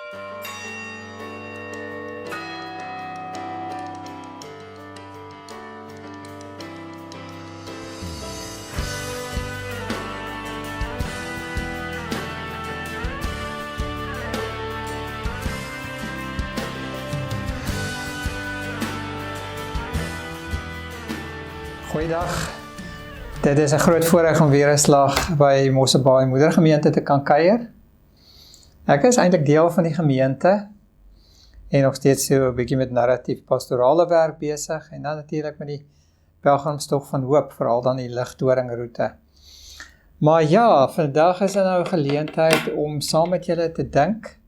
Goeiedag, dit is 'n groot voorreg om weer 'n slag by Mosselbaai Moedergemeente te kan kuier. Ek is eintlik deel van die gemeente en nog steeds so 'n bietjie met narratief pastorale werk besig en dan natuurlik met die pelgrimstog van hoop, veral dan die ligdoringroete. Maar ja, vandag is nou 'n geleentheid om saam met julle te dink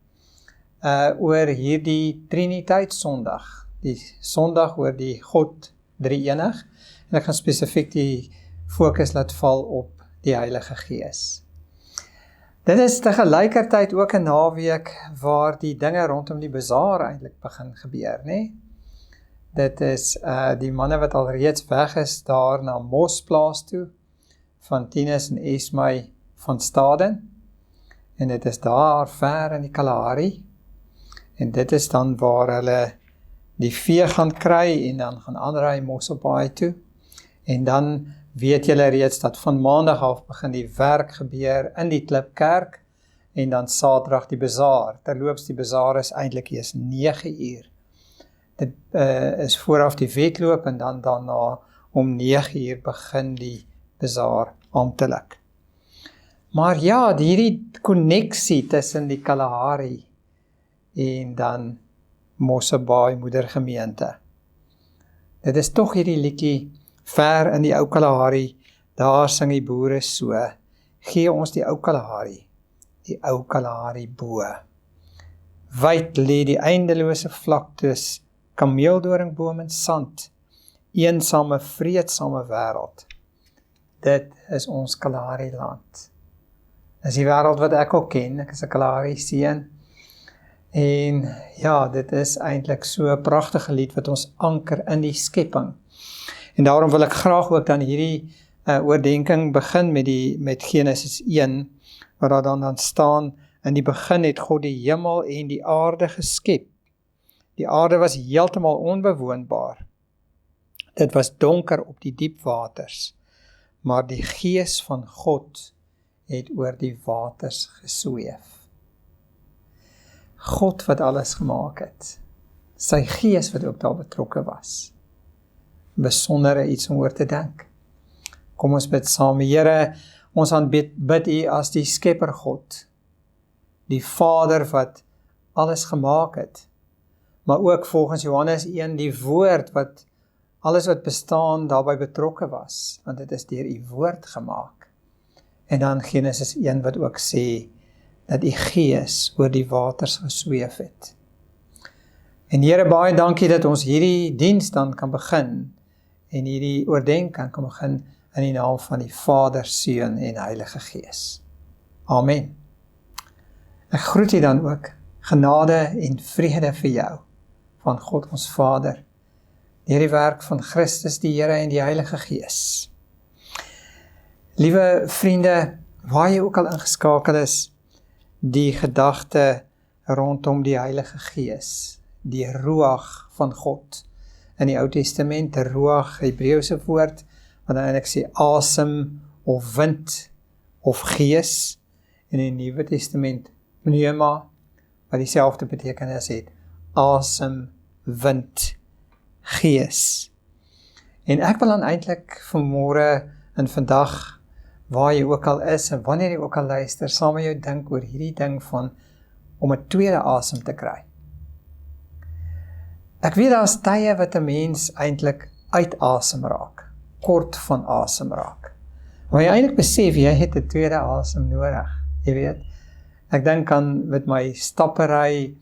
oor hierdie Triniteitssondag, die Sondag oor die God drie-enig. En ek gaan spesifiek die fokus laat val op die Heilige Gees. Dit is tegelykertyd ook 'n naweek waar die dinge rondom die bazaar eintlik begin gebeur, né? Dit is die manne wat al reeds weg is daar na Mosplaas toe, van Tinus en Esmay van Staden. En dit is daar ver in die Kalahari. En dit is dan waar hulle die vee gaan kry en dan gaan aanry Mosselbaai toe. En dan weet julle reeds dat van maandag af begin die werk gebeur in die Klipkerk en dan Saterdag die bazaar. Terloops, die bazaar is eintlik eers 9 uur. Dit is vooraf die wedloop en dan daarna om 9 uur begin die bazaar amptelik. Maar ja, hierdie koneksie tussen die Kalahari en dan Mosselbaai Moedergemeente. Dit is tog hierdie liedjie ver in die ou Kalahari, daar sing die boere so, gee ons die ou Kalahari bo. Wyd lê die eindelose vlaktes, kameeldoringboom en sand, eensame, vreedsame wêreld. Dit is ons Kalahari land. Dis die wêreld wat ek ook ken, ek is 'n Kalahari seun. En ja, dit is eintlik so 'n pragtige lied wat ons anker in die skepping. En daarom wil ek graag ook dan hierdie oordenking begin met Genesis 1, waar daar dan staan, in die begin het God die hemel en die aarde geskep. Die aarde was heeltemal onbewoonbaar. Dit was donker op die diep waters, maar die Gees van God het oor die waters gesweef. God wat alles gemaak het, sy Gees wat ook daar betrokke was. Besondere iets om oor te dink. Kom ons bid saam. Here, ons aanbid U as die Skepper God, die Vader wat alles gemaak het, maar ook volgens Johannes 1 die Woord wat alles wat bestaan daarbij betrokke was, want dit is deur U Woord gemaak. En dan Genesis 1 wat ook sê dat U Gees oor die waters gesweef het. En Here, baie dankie dat ons hierdie diens dan kan begin en hierdie oordenking kan begin in die naam van die Vader, Seun en Heilige Gees. Amen. Ek groet U dan ook, genade en vrede vir jou, van God ons Vader, deur die werk van Christus die Here en die Heilige Gees. Liewe vriende, waar jy ook al ingeskakel is, die gedagte rondom die Heilige Gees, die Ruach van God, in die Ou Testament, die Ruach, Hebreëse woord, wat dan eintlik sê asem of wind of gees, en in die Nuwe Testament pneuma, wat dieselfde betekenis het, asem, wind, gees. En ek wil dan eintlik vanmôre en vandag, waar jy ook al is en wanneer jy ook al luister, saam met jou dink oor hierdie ding van om 'n tweede asem te kry. Ek weet daar is tye wat 'n mens eintlik uit asem raak, kort van asem raak. Maar jy eintlik besef, jy het 'n tweede asem nodig, jy weet. Ek dink aan met my stappery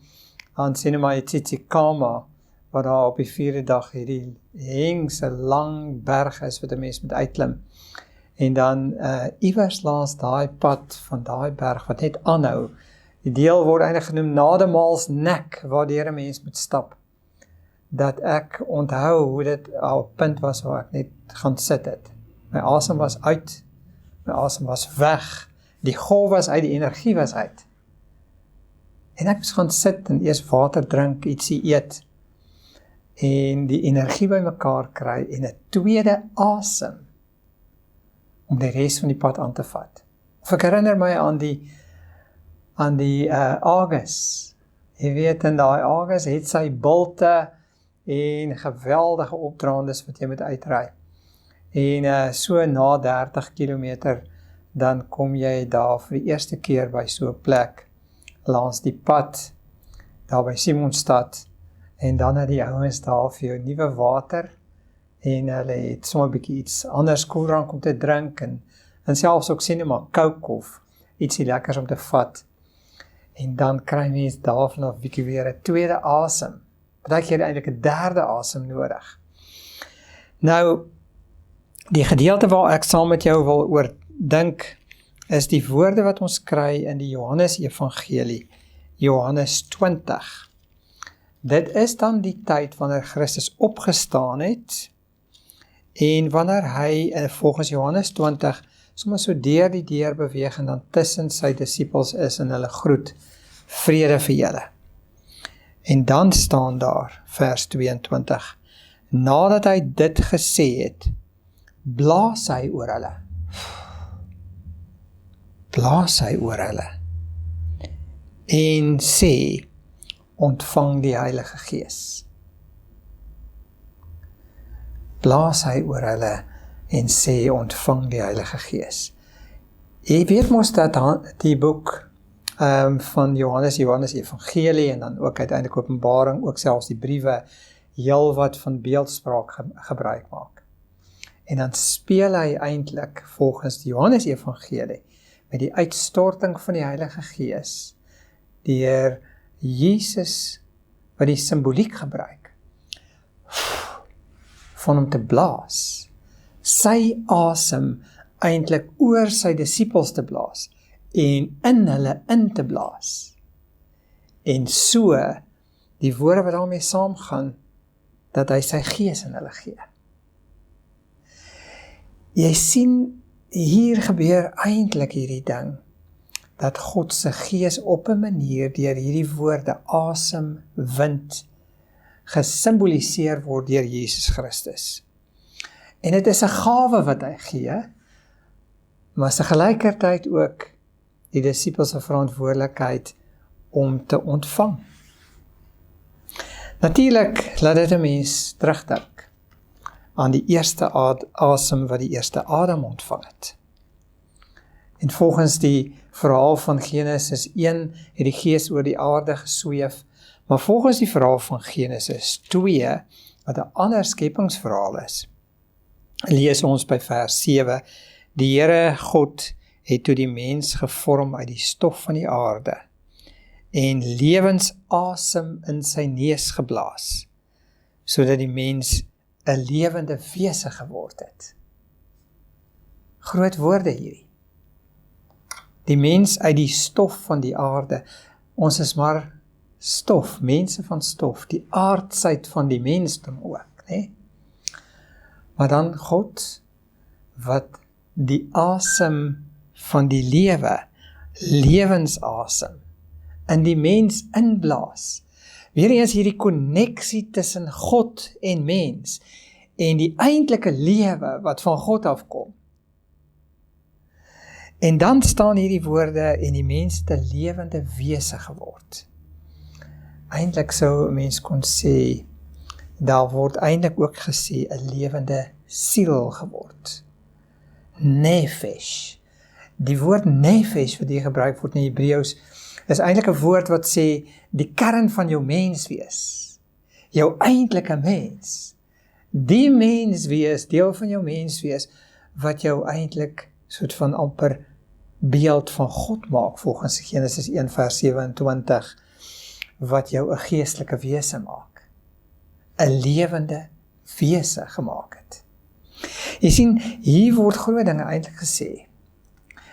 aan Sinema Tsitsikamma, wat daar op die 4de dag hierdie hengse lang berg is wat 'n mens moet uitklim. En dan iewers langs daai pad van daai berg wat net aanhou. Die deel word eintlik genoem Nademaalsnek, waardeur 'n mens moet stap. Dat ek onthou hoe dit al 'n punt was waar ek net gaan sit het. My asem was uit, my asem was weg, die golf was uit, die energie was uit. En ek moes gaan sit en eers water drink, ietsie eet, en die energie by mekaar kry, en 'n tweede asem, om die res van die pad aan te vat. Of ek herinner my aan die Agus. Jy weet, in daai Agus het sy bulte en geweldige opdraandes wat jy moet uitry. En so na 30 kilometer, dan kom jy daar vir die eerste keer by so 'n plek, langs die pad, daar by Simonstad, en dan het die ouens daar vir jou nuwe water, en hulle het sommer 'n bietjie iets anders koeldrank om te drink, en selfs ook sien maar Coke of ietsie lekkers om te vat, en dan kry mens daarvan af bietjie weer 'n tweede asem, partykeer eintlik 'n derde asem nodig. Nou, die gedeelte waar ek saam met jou wil oor dink, is die woorde wat ons kry in die Johannes Evangelie, Johannes 20. Dit is dan die tyd wanneer Christus opgestaan het, en wanneer hy, volgens Johannes 20, sommer so deur die deur beweeg, en dan tussen sy disippels is, en hulle groet, vrede vir julle. En dan staan daar, vers 22, nadat hy dit gesê het, blaas hy oor hulle. Blaas hy oor hulle. En sê, ontvang die Heilige Gees. Blaas hy oor hulle en sê, ontvang die Heilige Gees. Jy weet mos dat die boek van Johannes Evangelie, en dan ook uiteindelik Openbaring, ook selfs die briewe, heel wat van beeldspraak gebruik maak. En dan speel hy eintlik volgens die Johannes Evangelie met die uitstorting van die Heilige Gees deur Jesus wat die simboliek gebruik van hom te blaas, sy asem eintlik oor sy disippels te blaas en in hulle in te blaas, en so die woorde wat daarmee saamgaan, dat hy sy gees in hulle gee. Jy sien, hier gebeur eintlik hierdie ding, dat God se gees op 'n manier deur hierdie woorde asem, wind, gesimboliseer word deur Jesus Christus. En dit is 'n gawe wat hy gee, maar se gelykertyd ook die disippels se verantwoordelikheid om te ontvang. Natuurlik laat dit 'n mens terugdink aan die eerste asem wat die eerste Adam ontvang het. En volgens die verhaal van Genesis 1 het die gees oor die aarde gesweef, maar volgens die verhaal van Genesis 2, wat 'n ander skepingsverhaal is, lees ons by vers 7, die Here God het toe die mens gevorm uit die stof van die aarde, en lewensasem in sy neus geblaas, sodat die mens 'n lewende wese geword het. Groot woorde hierdie. Die mens uit die stof van die aarde, ons is maar stof, mense van stof, die aardsheid van die mensdom ook, né? Maar dan God, wat die asem van die lewe, lewensasem, in die mens inblaas. Weer eens hierdie konneksie tussen God en mens, en die eintlike lewe wat van God afkom. En dan staan hierdie woorde, en die mens het 'n lewende wese geword. Eintlik sou 'n mens kon sê, daar word eintlik ook gesê, 'n lewende siel geword. Nefesh. Die woord nefesh wat hier gebruik word in Hebreëus, is eintlik 'n woord wat sê, die kern van jou menswees, jou eintlike mens, die menswees, deel van jou menswees, wat jou eintlik soort van amper beeld van God maak, volgens Genesis 1 vers 27, wat jou 'n geestelike wese maak, 'n lewende wese gemaak het. Jy sien, hier word groot dinge eintlik gesê.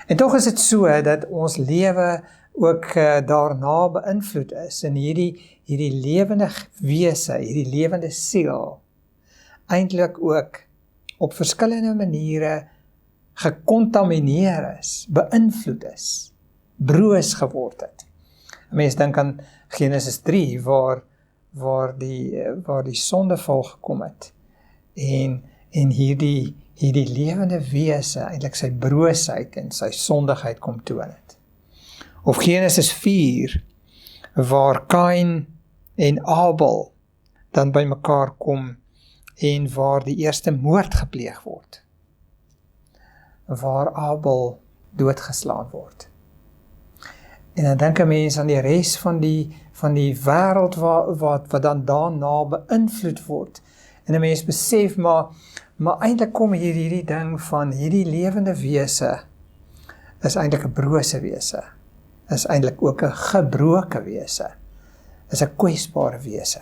En tog is dit so, dat ons lewe ook daarna beïnvloed is, en hierdie lewende wese, hierdie lewende siel, eintlik ook op verskillende maniere gekontamineer is, beïnvloed is, broos geword het. Mens dink aan Genesis 3 waar die sondeval gekom het en hierdie lewende wese eintlik sy broosheid en sy sondigheid kom toon het. Of Genesis 4 waar Kain en Abel dan by mekaar kom en waar die eerste moord gepleeg word. Waar Abel doodgeslaan word. En dan dink 'n mens aan die res van die wêreld wat dan daarna beïnvloed word. En 'n mens besef maar eintlik kom hierdie ding van hierdie lewende wese is eintlik 'n brose wese. Is eintlik ook 'n gebroke wese. Is 'n kwesbare wese.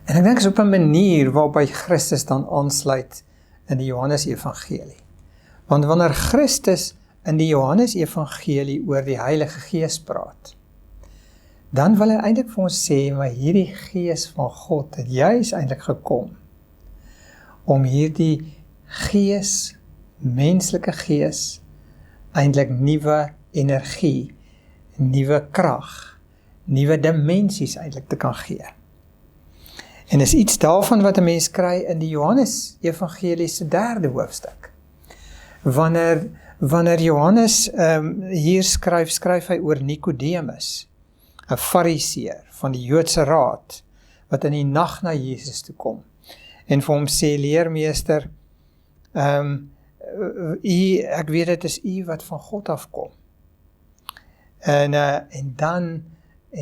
En ek dink is op 'n manier waarby Christus dan aansluit in die Johannes Evangelie. Want wanneer Christus in die Johannes Evangelie oor die Heilige Gees praat, dan wil hy eintlik vir ons sê, maar hierdie Gees van God het juis eintlik gekom om hierdie Gees, menslike Gees, eintlik nuwe energie, nuwe krag, nuwe dimensies eintlik te kan gee. En is iets daarvan wat 'n mens kry in die Johannes Evangelie se 3de hoofstuk. Wanneer Johannes hier skryf hy oor Nikodemus, 'n Fariseer van die Joodse Raad, wat in die nag na Jesus toe kom, en vir hom sê, leermeester, ek weet dit is u wat van God afkom. En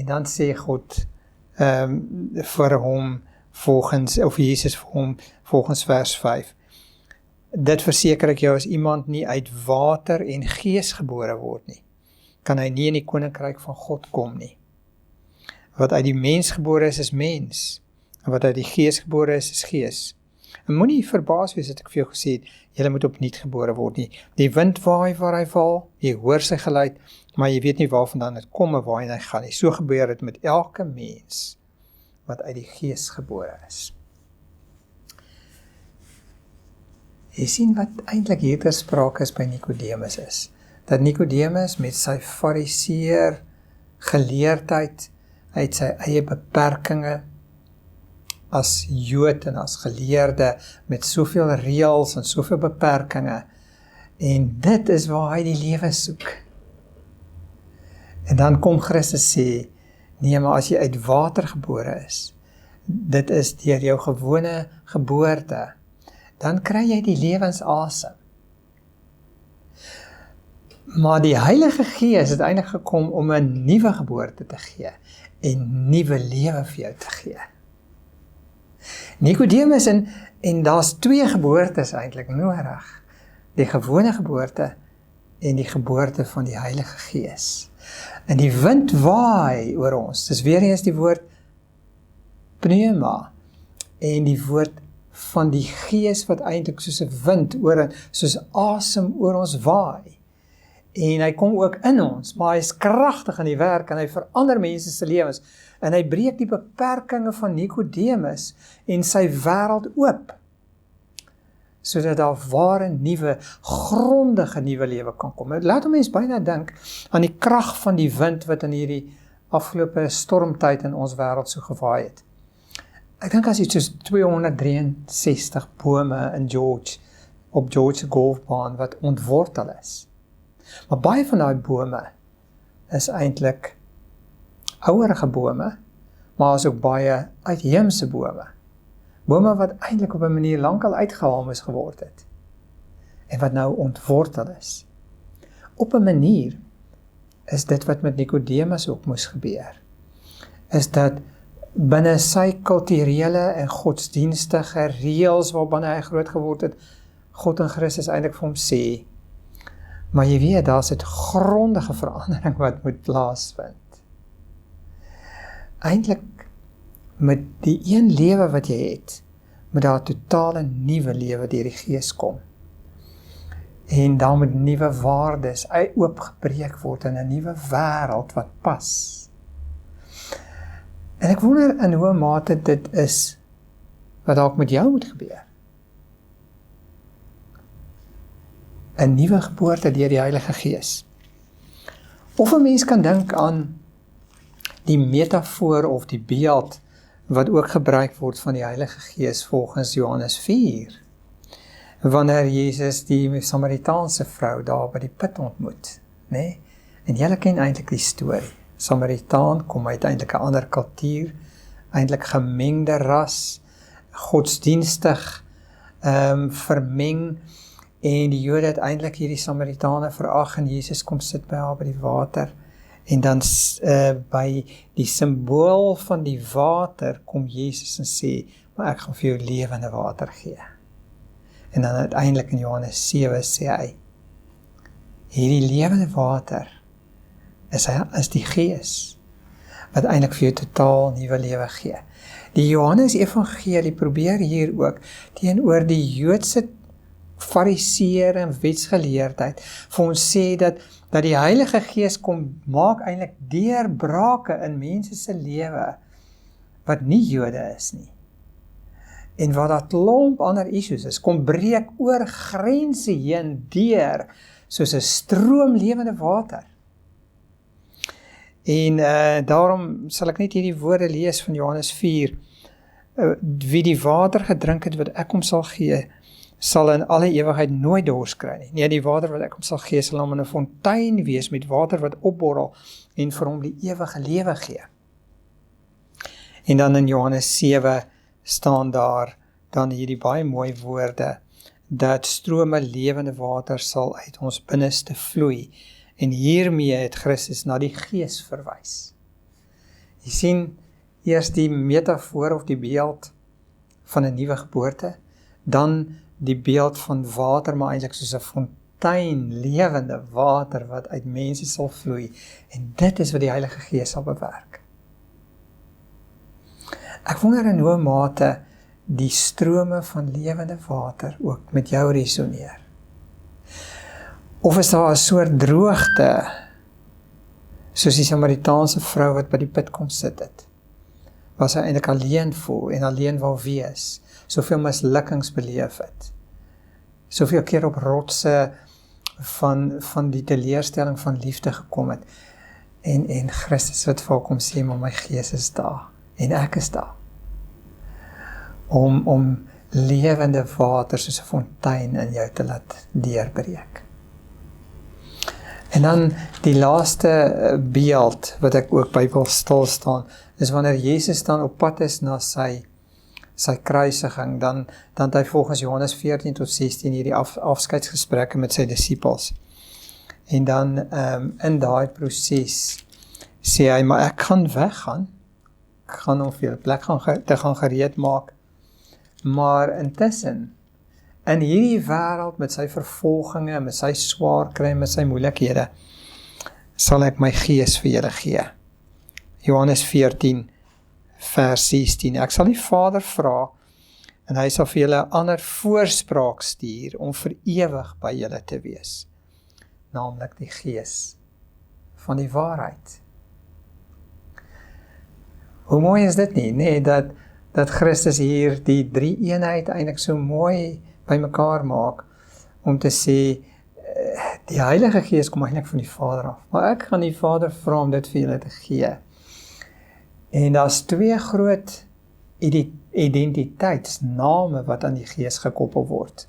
dan sê God vir hom, Jesus vir hom, volgens vers 5, dit verseker ek jou, as iemand nie uit water en gees gebore word nie, kan hy nie in die koninkryk van God kom nie. Wat uit die mens gebore is mens, en wat uit die gees gebore is gees. En moenie verbaas wees dat ek vir jou gesê het, jy moet opnuut gebore word nie. Die wind waai waar hy val, jy hoor sy geluid, maar jy weet nie waarvandaan dit kom en waarheen hy gaan nie. So gebeur dit met elke mens wat uit die gees gebore is. Jy sien wat eintlik hier ter sprake is by Nikodemus is, dat Nikodemus met sy fariseer geleerdheid, uit sy eie beperkinge, as Jood en as geleerde, met soveel reëls en soveel beperkinge, en dit is waar hy die lewe soek. En dan kom Christus sê, nee, maar as jy uit water gebore is, dit is deur jou gewone geboorte, dan kry jy die lewensasem. Maar die Heilige Gees het eintlik gekom om 'n nuwe geboorte te gee, en nuwe lewe vir jou te gee. Nikodemus en daar's 2 geboortes eintlik nodig. Die gewone geboorte en die geboorte van die Heilige Gees. En die wind waai oor ons. Dis weer eens die woord pneuma en die woord van die Gees wat eintlik soos 'n wind soos asem oor ons waai. En hy kom ook in ons, maar hy is kragtig in die werk en hy verander mense se lewens. En hy breek die beperkinge van Nikodemus en sy wêreld oop, sodat daar ware nuwe, grondige nuwe lewe kan kom. Laat ons byna dink aan die krag van die wind wat in hierdie afgelope stormtyd in ons wêreld so gewaai het. Ek dink as iets soos 263 bome op George se golfbaan wat ontwortel is. Maar baie van daai bome is eintlik ouerige bome, maar is ook baie uitheemse bome. Bome wat eintlik op 'n manier lankal uitgehaal is geword het. En wat nou ontwortel is. Op 'n manier is dit wat met Nikodemus ook moes gebeur. Is dat binne sy kulturele en godsdienstige reëls waarbinne hy groot geword het, God en Christus eintlik vir hom sê, maar jy weet, daar's 'n grondige verandering wat moet plaasvind. Eintlik, met die een lewe wat jy het, moet daar 'n totale nuwe lewe deur die Gees kom. En dan moet nuwe waardes oopgebreek word in 'n nuwe wêreld wat pas. En ek wonder in hoe mate dit is wat dalk met jou moet gebeur. 'n nuwe geboorte deur die Heilige Gees. Of 'n mens kan dink aan die metafoor of die beeld wat ook gebruik word van die Heilige Gees volgens Johannes 4. Wanneer Jesus die Samaritaanse vrou daar by die put ontmoet, né? En julle ken eintlik die storie. Samaritaan kom uit eintlik 'n ander kultuur, eintlik gemengde ras, godsdienstig vermeng, en die Jode het eintlik hierdie Samaritane verag en Jesus kom sit by haar by die water. En dan by die simbool van die water kom Jesus en sê, maar ek gaan vir jou lewende water gee. En dan uiteindelik in Johannes 7 sê hy, hierdie lewende water is die Gees, wat eintlik vir jou totaal nuwe lewe gee. Die Johannes Evangelie probeer hier ook teenoor die Joodse fariseer en wetsgeleerdheid vir ons sê dat die Heilige Gees kom maak eintlik deurbrake in mense se lewe wat nie Jode is nie. En wat dat klomp ander issues is, kom breek oor grense heen deur soos 'n stroom lewende water. En daarom sal ek net hierdie woorde lees van Johannes 4. Wie die water gedrink het wat ek hom sal gee, sal in alle ewigheid nooit dors kry nie. Nee, die water wat ek hom sal gee, sal hom in 'n fontein wees met water wat opborrel en vir hom die ewige lewe gee. En dan in Johannes 7 staan daar dan hierdie baie mooi woorde, dat strome lewende water sal uit ons binneste vloei. En hiermee het Christus na die Gees verwys. Jy sien, eers die metafoor of die beeld van 'n nuwe geboorte, dan die beeld van water, maar eintlik soos 'n fontein, lewende water wat uit mense sal vloei. En dit is wat die Heilige Gees sal bewerk. Ek wonder in hoe mate die strome van lewende water ook met jou resoneer. Of is daar 'n soort droogte, soos die Samaritaanse vrou wat by die put kom sit het, waar sy eintlik alleen voel en alleen wou wees, soveel mislukkings beleef het, soveel keer op rotse van die teleurstelling van liefde gekom het, en Christus wat vir haar kom sê, maar my Gees is daar, en ek is daar, om lewende water soos 'n fontein in jou te laat deurbreek. En dan die laaste beeld wat ek ook by wil stil staan, is wanneer Jesus dan op pad is na sy kruisiging, dan het hy volgens Johannes 14 tot 16 hierdie afskeidsgesprekke met sy disippels. En dan in daai proses sê hy, maar ek gaan weggaan, ek gaan om vir julle plek te gaan gereed maak, maar intussen, in hierdie wêreld met sy vervolginge, met sy swaar kry, met sy moeilikhede, sal ek my Gees vir julle gee. Johannes 14 vers 16, ek sal die Vader vra, en hy sal vir julle 'n ander voorspraak stuur, om vir ewig by julle te wees, naamlik die Gees van die waarheid. Hoe mooi is dit nie? Nee, dat Christus hier die drie eenheid eintlik so mooi by mekaar maak, om te sê, die Heilige Gees kom eintlik van die Vader af, maar ek gaan die Vader vra om dit vir julle te gee. En daar's twee groot identiteitsname wat aan die Gees gekoppel word.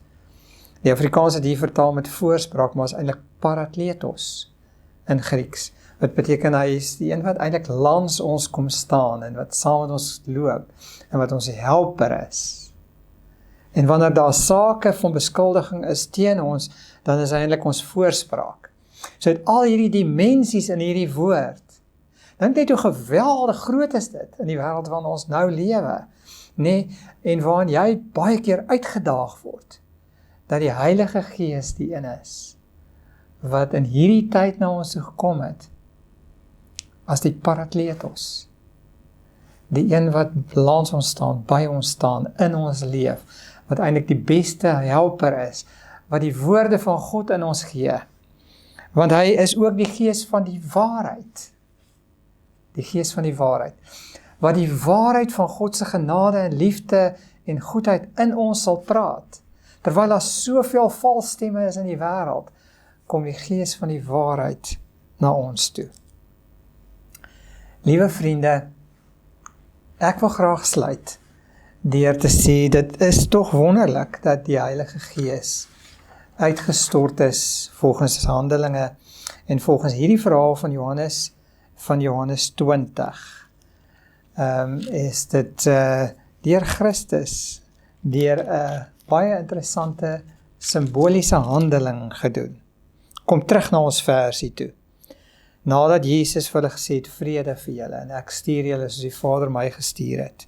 Die Afrikaans het hier vertaal met voorspraak, maar is eintlik parakletos in Grieks. Wat beteken hy is die een wat eintlik langs ons kom staan, en wat saam met ons loop, en wat ons helper is. En wanneer daar sake van beskuldiging is teen ons, dan is eintlik ons voorspraak. So het al hierdie dimensies in hierdie woord. Dink net hoe geweldig groot is dit in die wêreld waarin ons nou lewe, nee, en waarin jy baie keer uitgedaag word, dat die Heilige Gees die een is, wat in hierdie tyd na ons toe gekom het, as die parakletos, die een wat langs ons staan, by ons staan, in ons leef, wat eintlik die beste helper is, wat die woorde van God in ons gee, want hy is ook die Gees van die waarheid, die Gees van die waarheid, wat die waarheid van God se genade en liefde en goedheid in ons sal praat, terwyl daar soveel valsstemme is in die wêreld, kom die Gees van die waarheid na ons toe. Liewe vriende, ek wil graag sluit deur te sê, dit is tog wonderlik dat die Heilige Gees uitgestort is volgens Handelinge en volgens hierdie verhaal van Johannes 20. Is dit deur Christus, deur 'n baie interessante simboliese handeling gedoen. Kom terug na ons versie toe. Nadat Jesus vir hulle gesê het, vrede vir julle, en ek stuur julle soos die Vader my gestuur het,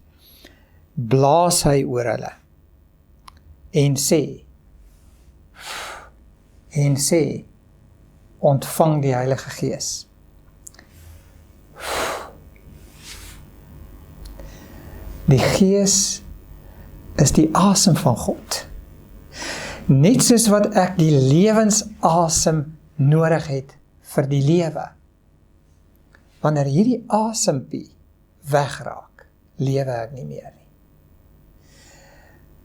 blaas hy oor hulle en sê, ontvang die Heilige Gees. Die Gees is die asem van God. Net soos wat ek die lewensasem nodig het vir die lewe. Wanneer hierdie asempie wegraak, lewe ek nie meer nie.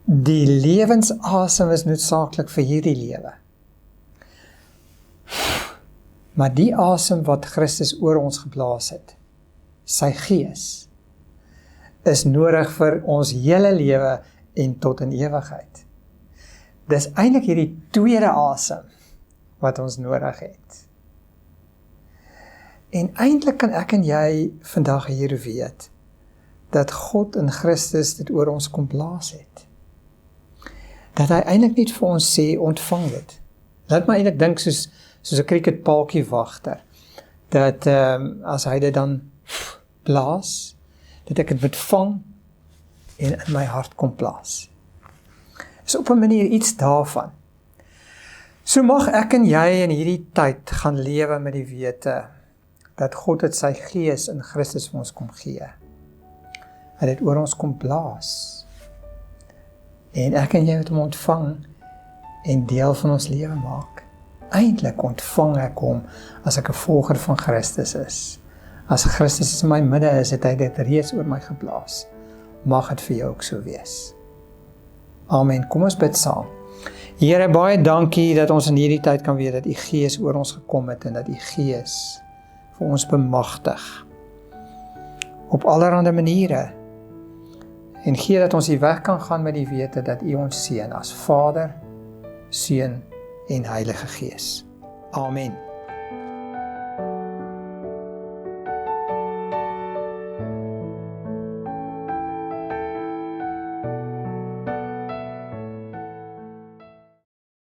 Die lewensasem is noodsaaklik vir hierdie lewe. Maar die asem wat Christus oor ons geblaas het, sy Gees, is nodig vir ons hele lewe en tot in ewigheid. Dis eintlik hierdie tweede asem wat ons nodig het. En eintlik kan ek en jy vandag hier weet, dat God in Christus dit oor ons kom blaas het. Dat hy eintlik nie vir ons sê, ontvang dit. Laat my eintlik dink soos 'n cricketpaaltjie wagter, dat as hy dit dan blaas, dat ek dit moet vang en in my hart kom plaas. Is op 'n manier iets daarvan. So mag ek en jy in hierdie tyd gaan lewe met die wete, dat God het sy Gees in Christus vir ons kom gee. Hy het oor ons kom blaas. En ek en jy het hom ontvang en deel van ons lewe maak. Eintlik ontvang ek hom as ek 'n volger van Christus is. As Christus in my midde is, het hy dit reeds oor my geblaas. Mag het vir jou ook so wees. Amen. Kom ons bid saam. Here, baie dankie dat ons in hierdie tyd kan weet dat u Gees oor ons gekom het en dat u Gees vir ons bemagtig. Op allerhande maniere. En gee dat ons die weg kan gaan met die wete dat u ons seën as Vader, Seun en Heilige Gees. Amen.